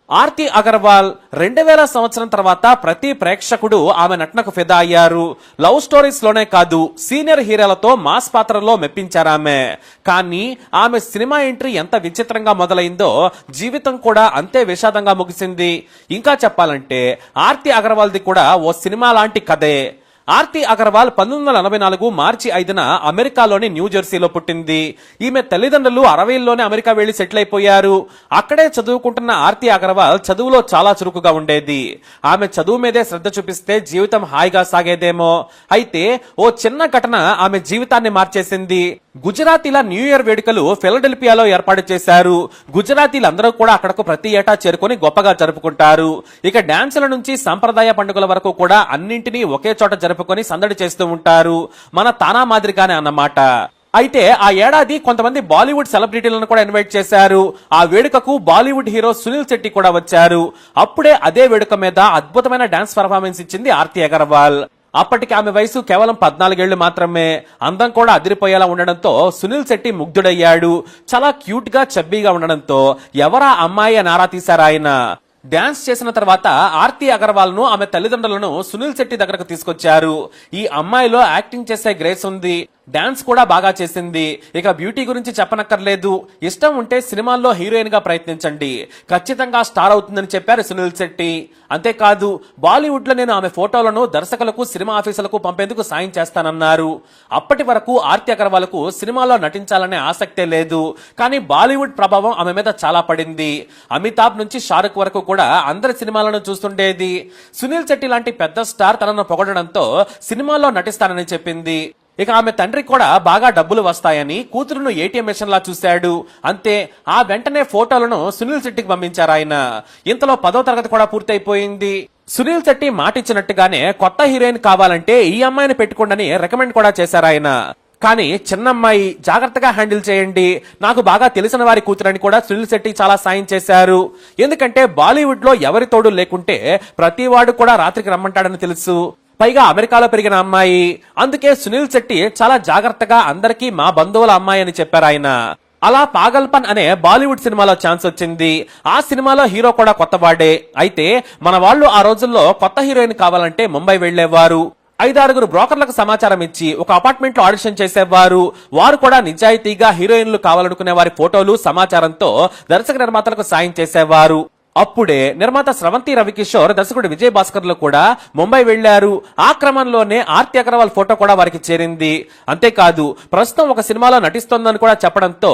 ఆర్తి అగర్వాల్ 2000 సంవత్సరం తర్వాత ప్రతి ప్రేక్షకుడు ఆమె నటనకు ఫిదా అయ్యారు. లవ్ స్టోరీస్ లోనే కాదు, సీనియర్ హీరోలతో మాస్ పాత్రలో మెప్పించారామె. కానీ ఆమె సినిమా ఎంట్రీ ఎంత విచిత్రంగా మొదలైందో జీవితం కూడా అంతే విషాదంగా ముగిసింది. ఇంకా చెప్పాలంటే ఆర్తి అగర్వాల్ది కూడా ఓ సినిమా లాంటి కథే. ఆర్తి అగర్వాల్ 1944 మార్చి 5న అమెరికాలోని న్యూజెర్సీలో పుట్టింది. ఈమె తల్లిదండ్రులు 60ల్లోనే అమెరికా వెళ్లి సెటిల్ అయిపోయారు. అక్కడే చదువుకుంటున్న ఆర్తి అగర్వాల్ చదువులో చాలా చురుకుగా ఉండేది. ఆమె చదువు మీదే శ్రద్ధ చూపిస్తే జీవితం హాయిగా సాగేదేమో. అయితే ఓ చిన్న ఘటన ఆమె జీవితాన్ని మార్చేసింది. గుజరాతీల న్యూ ఇయర్ వేడుకలు ఫిలడెల్ఫియాలో ఏర్పాటు చేశారు. గుజరాతీలందరూ కూడా అక్కడకు ప్రతి ఏటా చేరుకుని గొప్పగా జరుపుకుంటారు. ఇక డాన్సుల నుంచి సంప్రదాయ పండుగల వరకు కూడా అన్నింటినీ ఒకే చోట జరుపుకొని సందడి చేస్తూ ఉంటారు. మన తానా మాదిరిగానే అన్నమాట. అయితే ఆ ఏడాది కొంతమంది బాలీవుడ్ సెలబ్రిటీలను కూడా ఇన్వైట్ చేశారు. ఆ వేడుకకు బాలీవుడ్ హీరో సునీల్ శెట్టి కూడా వచ్చారు. అప్పుడే అదే వేడుక మీద అద్భుతమైన డాన్స్ పర్ఫార్మెన్స్ ఇచ్చింది ఆర్తి అగర్వాల్. అప్పటికి ఆమె వయసు కేవలం 14 ఏళ్లు మాత్రమే. అందం కూడా అదిరిపోయేలా ఉండడంతో సునీల్ శెట్టి ముగ్ధుడయ్యాడు. చాలా క్యూట్ గా చబ్బీగా ఉండడంతో ఎవరా అమ్మాయి అని ఆరా తీశారు ఆయన. డాన్స్ చేసిన తర్వాత ఆర్తి అగర్వాల్ ను ఆమె తల్లిదండ్రులను సునీల్ శెట్టి దగ్గరకు తీసుకొచ్చారు. ఈ అమ్మాయిలో యాక్టింగ్ చేసే గ్రేస్ ఉంది, డాన్స్ కూడా బాగా చేసింది. ఇక బ్యూటీ గురించి చెప్పనక్కర్లేదు. ఇష్టం ఉంటే సినిమాల్లో హీరోయిన్ గా ప్రయత్నించండి, ఖచ్చితంగా స్టార్ అవుతుందని చెప్పారు సునీల్ శెట్టి. అంతేకాదు బాలీవుడ్ లో నేను ఆమె ఫోటోలను దర్శకులకు సినిమా ఆఫీసులకు పంపేందుకు సాయం చేస్తానన్నారు. అప్పటి వరకు ఆర్తి అగర్వాల్ కు సినిమాలో నటించాలనే ఆసక్తే లేదు. కానీ బాలీవుడ్ ప్రభావం ఆమె మీద చాలా పడింది. అమితాబ్ నుంచి షారుఖ్ వరకు కూడా అందరి సినిమాలను చూస్తుండేది. సునీల్ శెట్టి లాంటి పెద్ద స్టార్ తనను పొగడడంతో సినిమాల్లో నటిస్తానని చెప్పింది. ఇక ఆమె తండ్రి కూడా బాగా డబ్బులు వస్తాయని కూతురును ఏటీఎం మిషన్ లా చూశాడు. అంతే, ఆ వెంటనే ఫోటోలను సునీల్ శెట్టికి పంపించారు ఆయన. ఇంతలో 10వ తరగతి కూడా పూర్తయిపోయింది. సునీల్ శెట్టి మాటిచ్చినట్టుగానే కొత్త హీరోయిన్ కావాలంటే ఈ అమ్మాయిని పెట్టుకోండి రికమెండ్ కూడా చేశారు ఆయన. కానీ చిన్నమ్మాయి, జాగ్రత్తగా హ్యాండిల్ చేయండి, నాకు బాగా తెలిసిన వారి కూతురని కూడా సునీల్ శెట్టి చాలా సాయం చేశారు. ఎందుకంటే బాలీవుడ్ లో ఎవరి తోడు లేకుంటే ప్రతివాడు కూడా రాత్రికి రమ్మంటాడని తెలుసు. పైగా అమెరికాలో పెరిగిన అమ్మాయి. అందుకే సునీల్ శెట్టి చాలా జాగ్రత్తగా అందరికీ మా బంధువుల అమ్మాయి అని చెప్పారు ఆయన. అలా పాగల్పన్ అనే బాలీవుడ్ సినిమాలో ఛాన్స్ వచ్చింది. ఆ సినిమాలో హీరో కూడా కొత్తవాడే. అయితే మన వాళ్ళు ఆ రోజుల్లో కొత్త హీరోయిన్ కావాలంటే ముంబై వెళ్లేవారు. 5-6 బ్రోకర్లకు సమాచారం ఇచ్చి ఒక అపార్ట్మెంట్ లో ఆడిషన్ చేసేవారు. వారు కూడా నిజాయితీగా హీరోయిన్లు కావాలనుకునే వారి ఫోటోలు, సమాచారంతో దర్శక నిర్మాతలకు సాయం చేసేవారు. అప్పుడే నిర్మాత స్రవంతి రవికిషోర్, దర్శకుడు విజయ్ భాస్కర్లు కూడా ముంబై వెళ్లారు. ఆ క్రమంలోనే ఆర్తి అగర్వాల్ ఫోటో కూడా వారికి చేరింది. అంతేకాదు ప్రస్తుతం ఒక సినిమాలో నటిస్తోందని కూడా చెప్పడంతో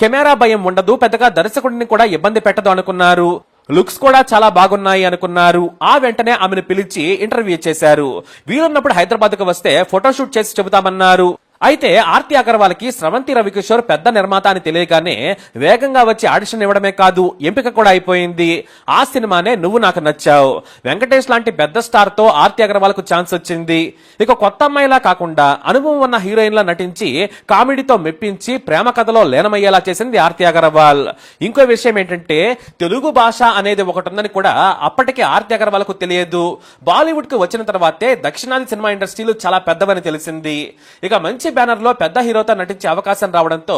కెమెరా భయం ఉండదు, పెద్దగా దర్శకుడిని కూడా ఇబ్బంది పెట్టదు అనుకున్నారు. లుక్స్ కూడా చాలా బాగున్నాయి అనుకున్నారు. ఆ వెంటనే ఆమెను పిలిచి ఇంటర్వ్యూ చేశారు. వీలున్నప్పుడు హైదరాబాద్ కు వస్తే ఫోటోషూట్ చేసి చెబుతామన్నారు. అయితే ఆర్తి అగర్వాల్ కి స్రవంతి రవికిషోర్ పెద్ద నిర్మాత అని తెలియగానే వేగంగా వచ్చి ఆడిషన్ ఇవ్వడమే కాదు, ఎంపిక కూడా అయిపోయింది. ఆ సినిమానే నువ్వు నాకు నచ్చావు. వెంకటేష్ లాంటి పెద్ద స్టార్ తో ఆర్తి అగర్వాల్ కు ఛాన్స్ వచ్చింది. ఇక కొత్త అమ్మాయిలా కాకుండా అనుభవం ఉన్న హీరోయిన్ లా నటించి కామెడీతో మెప్పించి ప్రేమ కథలో లీనమయ్యేలా చేసింది ఆర్తి అగర్వాల్. ఇంకో విషయం ఏంటంటే తెలుగు భాష అనేది ఒకటి ఉందని కూడా అప్పటికే ఆర్తి అగర్వాల్ కు తెలియదు. బాలీవుడ్ కు వచ్చిన తర్వాతే దక్షిణాది సినిమా ఇండస్ట్రీలు చాలా పెద్దవని తెలిసింది. ఇక మంచి బ్యానర్ లో పెద్ద హీరోతో నటించే అవకాశం రావడంతో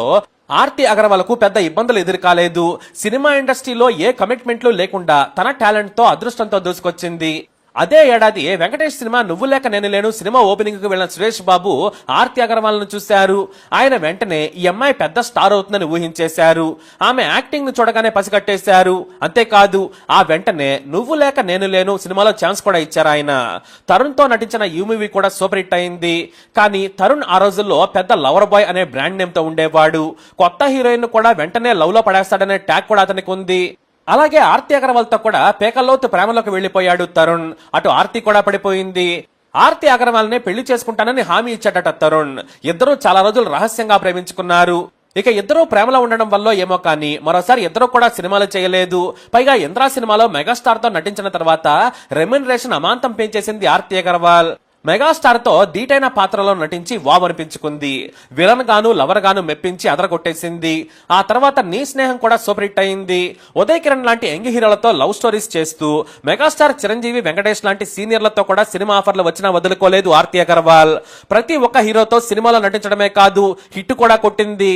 ఆర్తి అగర్వాల్ కు పెద్ద ఇబ్బందులు ఎదురుకాలేదు. సినిమా ఇండస్ట్రీలో ఏ కమిట్మెంట్లు లేకుండా తన టాలెంట్ తో అదృష్టంతో దూసుకొచ్చింది. అదే ఏడాది వెంకటేష్ సినిమా నువ్వు లేక నేను లేను సినిమా ఓపెనింగ్ కు వెళ్లిన సురేష్ బాబు ఆర్తి అగర్వాల్ ను చూశారు. ఆయన వెంటనే ఈ అమ్మాయి పెద్ద స్టార్ అవుతుందని ఊహించేశారు. ఆమె యాక్టింగ్ ను చూడగానే పసిగట్టేశారు. అంతేకాదు ఆ వెంటనే నువ్వు లేక నేను లేను సినిమాలో ఛాన్స్ కూడా ఇచ్చారు ఆయన. తరుణ్ తో నటించిన ఈ మూవీ కూడా సూపర్ హిట్ అయింది. కానీ తరుణ్ ఆ రోజుల్లో పెద్ద లవర్ బాయ్ అనే బ్రాండ్ నేమ్ తో ఉండేవాడు. కొత్త హీరోయిన్ కూడా వెంటనే లవ్ లో పడేస్తాడనే ట్యాగ్ కూడా అతనికి ఉంది. అలాగే ఆర్తి అగర్వాల్ తో కూడా పేకల్లోతు ప్రేమలోకి వెళ్లిపోయాడు తరుణ్. అటు ఆర్తి కూడా పడిపోయింది. ఆర్తి అగర్వాల్ నే పెళ్లి చేసుకుంటానని హామీ ఇచ్చాడట తరుణ్. ఇద్దరూ చాలా రోజులు రహస్యంగా ప్రేమించుకున్నారు. ఇక ఇద్దరూ ప్రేమలో ఉండడం వల్ల ఏమో కానీ మరోసారి ఇద్దరు కూడా సినిమాలు చేయలేదు. పైగా ఇంద్రా సినిమాలో మెగాస్టార్ తో నటించిన తర్వాత రెమ్యునరేషన్ అమాంతం పెంచేసింది ఆర్తి అగర్వాల్. మెగాస్టార్ తో దీటైన పాత్రలో నటించి వావ్ అనిపించుకుంది. విలన్ గాను లవర్ గాను మెప్పించి అదరగొట్టేసింది. ఆ తర్వాత నీ స్నేహం కూడా సూపర్ హిట్ అయింది. ఉదయ్ కిరణ్ లాంటి యంగ్ హీరోలతో లవ్ స్టోరీస్ చేస్తూ మెగాస్టార్ చిరంజీవి, వెంకటేష్ లాంటి సీనియర్లతో కూడా సినిమా ఆఫర్లు వచ్చినా వదులుకోలేదు ఆర్తి అగర్వాల్. ప్రతి ఒక్క హీరోతో సినిమాలో నటించడమే కాదు హిట్ కూడా కొట్టింది.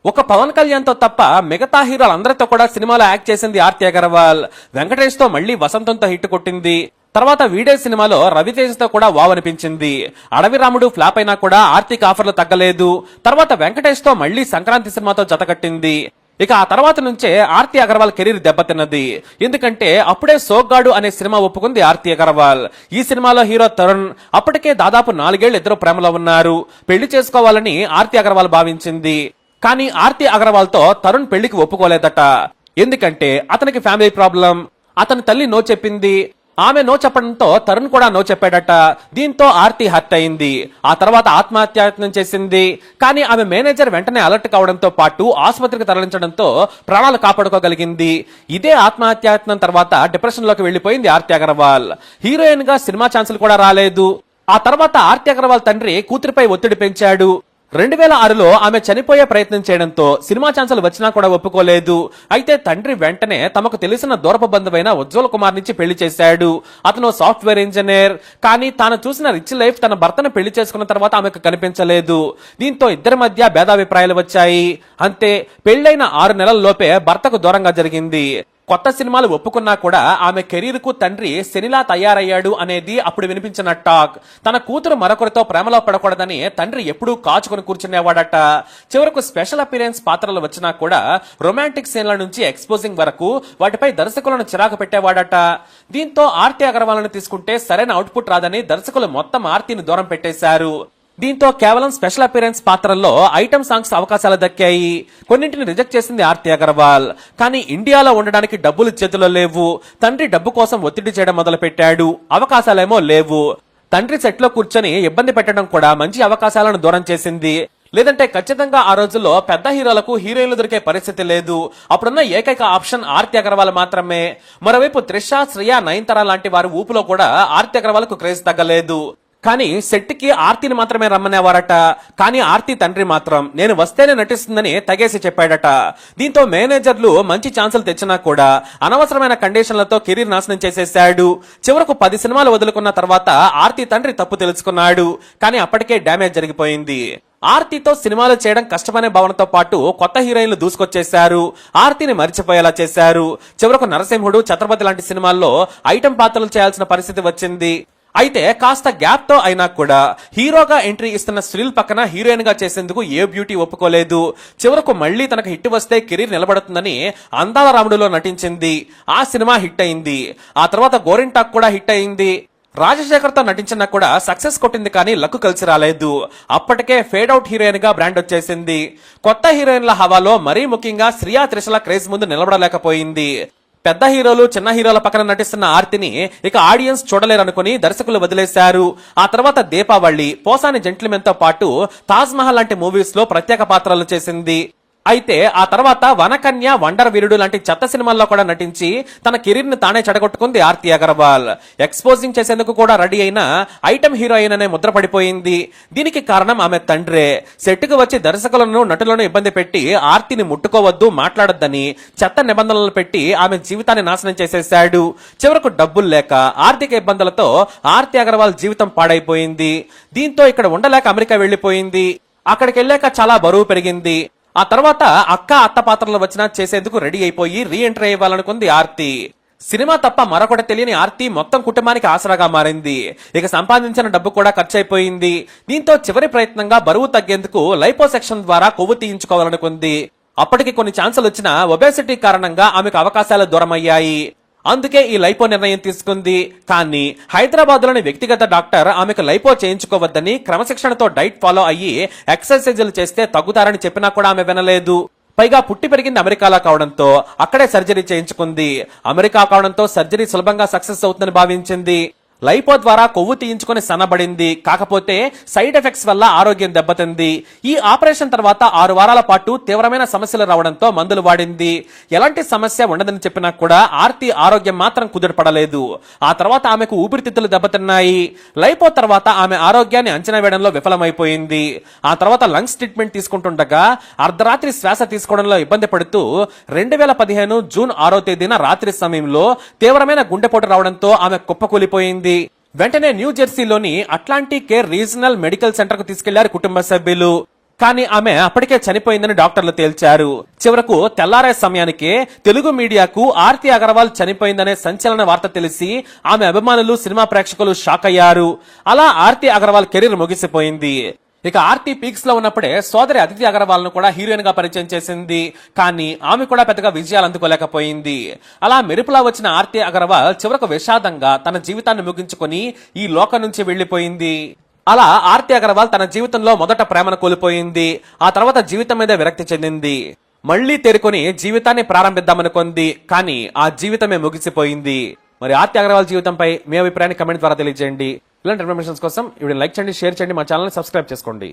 ఒక పవన్ కళ్యాణ్ తో తప్ప మిగతా హీరోలందరితో కూడా సినిమాలో యాక్ట్ చేసింది ఆర్తి అగర్వాల్. వెంకటేష్ తో మళ్లీ వసంతంతో హిట్ కొట్టింది. తర్వాత వీడే సినిమాలో రవితేజ్ తో కూడా వావ్ అనిపించింది. అడవి రాముడు ఫ్లాప్ అయినా కూడా ఆర్తికి ఆఫర్లు తగ్గలేదు. తర్వాత వెంకటేష్ తో మళ్లీ సంక్రాంతి సినిమాతో జతకట్టింది. ఇక ఆ తర్వాత నుంచే ఆర్తి అగర్వాల్ కెరీర్ దెబ్బతిన్నది. ఎందుకంటే అప్పుడే సోగ్గాడు అనే సినిమా ఒప్పుకుంది ఆర్తి అగర్వాల్. ఈ సినిమాలో హీరో తరుణ్. అప్పటికే దాదాపు 4 ఏళ్లు ఇద్దరు ప్రేమలో ఉన్నారు. పెళ్లి చేసుకోవాలని ఆర్తి అగర్వాల్ భావించింది. కానీ ఆర్తి అగర్వాల్ తో తరుణ్ పెళ్లికి ఒప్పుకోలేదట. ఎందుకంటే అతనికి ఫ్యామిలీ ప్రాబ్లం. అతని తల్లి నో చెప్పింది. ఆమె నో చెప్పడంతో తరుణ్ కూడా నో చెప్పాడట. దీంతో ఆర్తి హర్ట్ అయింది. ఆ తర్వాత ఆత్మహత్యాయత్నం చేసింది. కానీ ఆమె మేనేజర్ వెంటనే అలర్ట్ కావడంతో పాటు ఆసుపత్రికి తరలించడంతో ప్రాణాలు కాపాడుకోగలిగింది. ఇదే ఆత్మహత్యాయత్నం తర్వాత డిప్రెషన్ లోకి వెళ్లిపోయింది ఆర్తి అగర్వాల్. హీరోయిన్ గా సినిమా ఛాన్సులు కూడా రాలేదు. ఆ తర్వాత ఆర్తి అగర్వాల్ తండ్రి కూతురిపై ఒత్తిడి పెంచాడు. 2006లో ఆమె చనిపోయే ప్రయత్నం చేయడంతో సినిమా ఛాన్సులు వచ్చినా కూడా ఒప్పుకోలేదు. అయితే తండ్రి వెంటనే తమకు తెలిసిన దూరపు బంధువైన ఉజ్వల్ కుమార్ నుంచి పెళ్లి చేశాడు. అతను సాఫ్ట్వేర్ ఇంజనీర్. కానీ తాను చూసిన రిచ్ లైఫ్ తన భర్తను పెళ్లి చేసుకున్న తర్వాత ఆమెకు కనిపించలేదు. దీంతో ఇద్దరి మధ్య భేదాభిప్రాయాలు వచ్చాయి. అంతే, పెళ్లైన 6 నెలల లోపే భర్తకు దూరంగా జరిగింది. కొత్త సినిమాలు ఒప్పుకున్నా కూడా ఆమె కెరీర్ కు తండ్రి శనిలా తయారయ్యాడు అనేది అప్పుడు వినిపించిన టాక్. తన కూతురు మరొకరితో ప్రేమలో పడకూడదని తండ్రి ఎప్పుడూ కాచుకుని కూర్చునేవాడట. చివరకు స్పెషల్ అపీరెన్స్ పాత్రలు వచ్చినా కూడా రొమాంటిక్ సీన్ల నుంచి ఎక్స్పోజింగ్ వరకు వాటిపై దర్శకులను చిరాకు పెట్టేవాడట. దీంతో ఆర్తి అగర్వాల్ని తీసుకుంటే సరైన అవుట్పుట్ రాదని దర్శకులు మొత్తం ఆర్తిని దూరం పెట్టేశారు. దీంతో కేవలం స్పెషల్ అపీరెన్స్ పాత్రల్లో ఐటమ్ సాంగ్స్ అవకాశాలు దక్కాయి. కొన్నింటిని రిజెక్ట్ చేసింది ఆర్తి అగర్వాల్. కానీ ఇండియాలో ఉండడానికి డబ్బులు చేతిలో లేవు. తండ్రి డబ్బు కోసం ఒత్తిడి చేయడం మొదలు పెట్టాడు. అవకాశాలేమో లేవు. తండ్రి సెట్ లో కూర్చొని ఇబ్బంది పెట్టడం కూడా మంచి అవకాశాలను దూరం చేసింది. లేదంటే ఖచ్చితంగా ఆ రోజుల్లో పెద్ద హీరోలకు హీరోయిన్లు దొరికే పరిస్థితి లేదు. అప్పుడున్న ఏకైక ఆప్షన్ ఆర్తి అగర్వాల్ మాత్రమే. మరోవైపు త్రిష, శ్రియా, నయనతార లాంటి వారి ఊపులో కూడా ఆర్తి అగర్వాల్ కు క్రేజ్ తగ్గలేదు. కానీ సెట్ కి ఆర్తిని మాత్రమే రమ్మనేవారట. కానీ ఆర్తి తండ్రి మాత్రం నేను వస్తేనే నటిస్తుందని తగేసి చెప్పాడట. దీంతో మేనేజర్లు మంచి ఛాన్సులు తెచ్చినా కూడా అనవసరమైన కండిషన్లతో కెరీర్ నాశనం చేసేశాడు. చివరకు 10 సినిమాలు వదులుకున్న తర్వాత ఆర్తి తండ్రి తప్పు తెలుసుకున్నాడు. కానీ అప్పటికే డ్యామేజ్ జరిగిపోయింది. ఆర్తితో సినిమాలు చేయడం కష్టమనే భావనతో పాటు కొత్త హీరోయిన్లు దూసుకొచ్చేశారు. ఆర్తిని మరిచిపోయేలా చేశారు. చివరకు నరసింహుడు, ఛత్రపతి లాంటి సినిమాల్లో ఐటమ్ పాత్రలు చేయాల్సిన పరిస్థితి వచ్చింది. అయితే కాస్త గ్యాప్ తో అయినా కూడా హీరోగా ఎంట్రీ ఇస్తున్న శ్రీల్ పక్కన హీరోయిన్ గా చేసేందుకు ఏ బ్యూటీ ఒప్పుకోలేదు. చివరకు మళ్లీ తనకు హిట్ వస్తే కెరీర్ నిలబడుతుందని అందాల రాముడులో నటించింది. ఆ సినిమా హిట్ అయింది. ఆ తర్వాత గోరింటాక్ కూడా హిట్ అయింది. రాజశేఖర్ తో నటించినా కూడా సక్సెస్ కొట్టింది, కానీ లక్ కలిసి రాలేదు. అప్పటికే ఫేడ్ అవుట్ హీరోయిన్ గా బ్రాండ్ వచ్చేసింది. కొత్త హీరోయిన్ల హవాలో మరీ ముఖ్యంగా శ్రియా, త్రిషల క్రేజ్ ముందు నిలబడలేకపోయింది. పెద్ద హీరోలు, చిన్న హీరోల పక్కన నటిస్తున్న ఆర్తిని ఇక ఆడియన్స్ చూడలేరనుకుని దర్శకులు వదిలేశారు. ఆ తర్వాత దీపావళి, పోసాని జెంట్లిమెన్ తో పాటు తాజ్ మహల్ లాంటి మూవీస్ లో ప్రత్యేక పాత్రలు చేసింది. అయితే ఆ తర్వాత వనకన్య, వండర్ వీరుడు లాంటి చెత్త సినిమాల్లో కూడా నటించి తన కెరీర్ ని తానే చెడగొట్టుకుంది ఆర్తి అగర్వాల్. ఎక్స్పోజింగ్ చేసేందుకు కూడా రెడీ అయిన ఐటమ్ హీరోయిన్ అనే ముద్ర పడిపోయింది. దీనికి కారణం ఆమె తండ్రే. సెట్ కు వచ్చి దర్శకులను, నటులను ఇబ్బంది పెట్టి ఆర్తిని ముట్టుకోవద్దు, మాట్లాడొద్దని చెత్త నిబంధనలు పెట్టి ఆమె జీవితాన్ని నాశనం చేసేశాడు. చివరకు డబ్బులు లేక, ఆర్థిక ఇబ్బందులతో ఆర్తి అగర్వాల్ జీవితం పాడైపోయింది. దీంతో ఇక్కడ ఉండలేక అమెరికా వెళ్లిపోయింది. అక్కడికి వెళ్ళాక చాలా బరువు పెరిగింది. ఆ తర్వాత అక్క, అత్త పాత్రలు వచ్చినా చేసేందుకు రెడీ అయిపోయి రీ ఎంట్రీ ఇవ్వాలనుకుంది ఆర్తి. సినిమా తప్ప మరొకటి తెలియని ఆర్తి మొత్తం కుటుంబానికి ఆసరాగా మారింది. ఇక సంపాదించిన డబ్బు కూడా ఖర్చు అయిపోయింది. దీంతో చివరి ప్రయత్నంగా బరువు తగ్గేందుకు లైపోసెక్షన్ ద్వారా కొవ్వు తీయించుకోవాలనుకుంది. అప్పటికి కొన్ని ఛాన్సులు వచ్చినా ఒబేసిటీ కారణంగా ఆమెకు అవకాశాలు దూరమయ్యాయి. అందుకే ఈ లైపో నిర్ణయం తీసుకుంది. కానీ హైదరాబాద్ లోని వ్యక్తిగత డాక్టర్ ఆమెకు లైపో చేయించుకోవద్దని క్రమశిక్షణతో డైట్ ఫాలో అయ్యి ఎక్సర్సైజులు చేస్తే తగ్గుతారని చెప్పినా కూడా ఆమె వినలేదు. పైగా పుట్టి పెరిగింది అమెరికాలో కావడంతో అక్కడే సర్జరీ చేయించుకుంది. అమెరికా కావడంతో సర్జరీ సులభంగా సక్సెస్ అవుతుందని భావించింది. లైపో ద్వారా కొవ్వు తీయించుకుని సన్నబడింది. కాకపోతే సైడ్ ఎఫెక్ట్స్ వల్ల ఆరోగ్యం దెబ్బతింది. ఈ ఆపరేషన్ తర్వాత 6 వారాల పాటు తీవ్రమైన సమస్యలు రావడంతో మందులు వాడింది. ఎలాంటి సమస్య ఉండదని చెప్పినా కూడా ఆర్తి ఆరోగ్యం మాత్రం కుదుటపడలేదు. ఆ తర్వాత ఆమెకు ఊపిరితిత్తులు దెబ్బతిన్నాయి. లైపో తర్వాత ఆమె ఆరోగ్యాన్ని అంచనా వేయడంలో విఫలమైపోయింది. ఆ తర్వాత లంగ్స్ ట్రీట్మెంట్ తీసుకుంటుండగా అర్ధరాత్రి శ్వాస తీసుకోవడంలో ఇబ్బంది పడుతూ 2015 జూన్ 6వ తేదీన రాత్రి సమయంలో తీవ్రమైన గుండెపోటు రావడంతో ఆమె కుప్పకూలిపోయింది. వెంటనే న్యూ జెర్సీలోని Atlantic Care Regional Medical Center కు తీసుకెళ్లారు కుటుంబ సభ్యులు. కానీ ఆమె అప్పటికే చనిపోయిందని డాక్టర్లు తేల్చారు. చివరకు తెల్లారే సమయానికే తెలుగు మీడియాకు ఆర్తి అగర్వాల్ చనిపోయిందనే సంచలన వార్త తెలిసి ఆమె అభిమానులు, సినిమా ప్రేక్షకులు షాక్ అయ్యారు. అలా ఆర్తి అగర్వాల్ కెరీర్ ముగిసిపోయింది. ఇక ఆర్తి పీక్స్ లో ఉన్నప్పుడే సోదరి అదితి అగర్వాల్ ను కూడా హీరోయిన్ గా పరిచయం చేసింది. కానీ ఆమె కూడా పెద్దగా విజయాలు అందుకోలేకపోయింది. అలా మెరుపులా వచ్చిన ఆర్తి అగర్వాల్ చివరకు విషాదంగా తన జీవితాన్ని ముగించుకొని ఈ లోకం నుంచి వెళ్లిపోయింది. అలా ఆర్తి అగర్వాల్ తన జీవితంలో మొదట ప్రేమను కోల్పోయింది. ఆ తర్వాత జీవితం మీద విరక్తి చెందింది. మళ్లీ తేరుకొని జీవితాన్ని ప్రారంభిద్దామనుకుంది. కానీ ఆ జీవితమే ముగిసిపోయింది. మరి ఆర్తి అగర్వాల్ జీవితంపై మీ అభిప్రాయాన్ని కమెంట్ ద్వారా తెలియజేయండి. ఇలాంటి ఇన్ఫర్మేషన్స్ కోసం వీడియో లైక్ చేయండి, షేర్ చేయండి, మా ఛానల్ సబ్స్క్రైబ్ చేసుకోండి.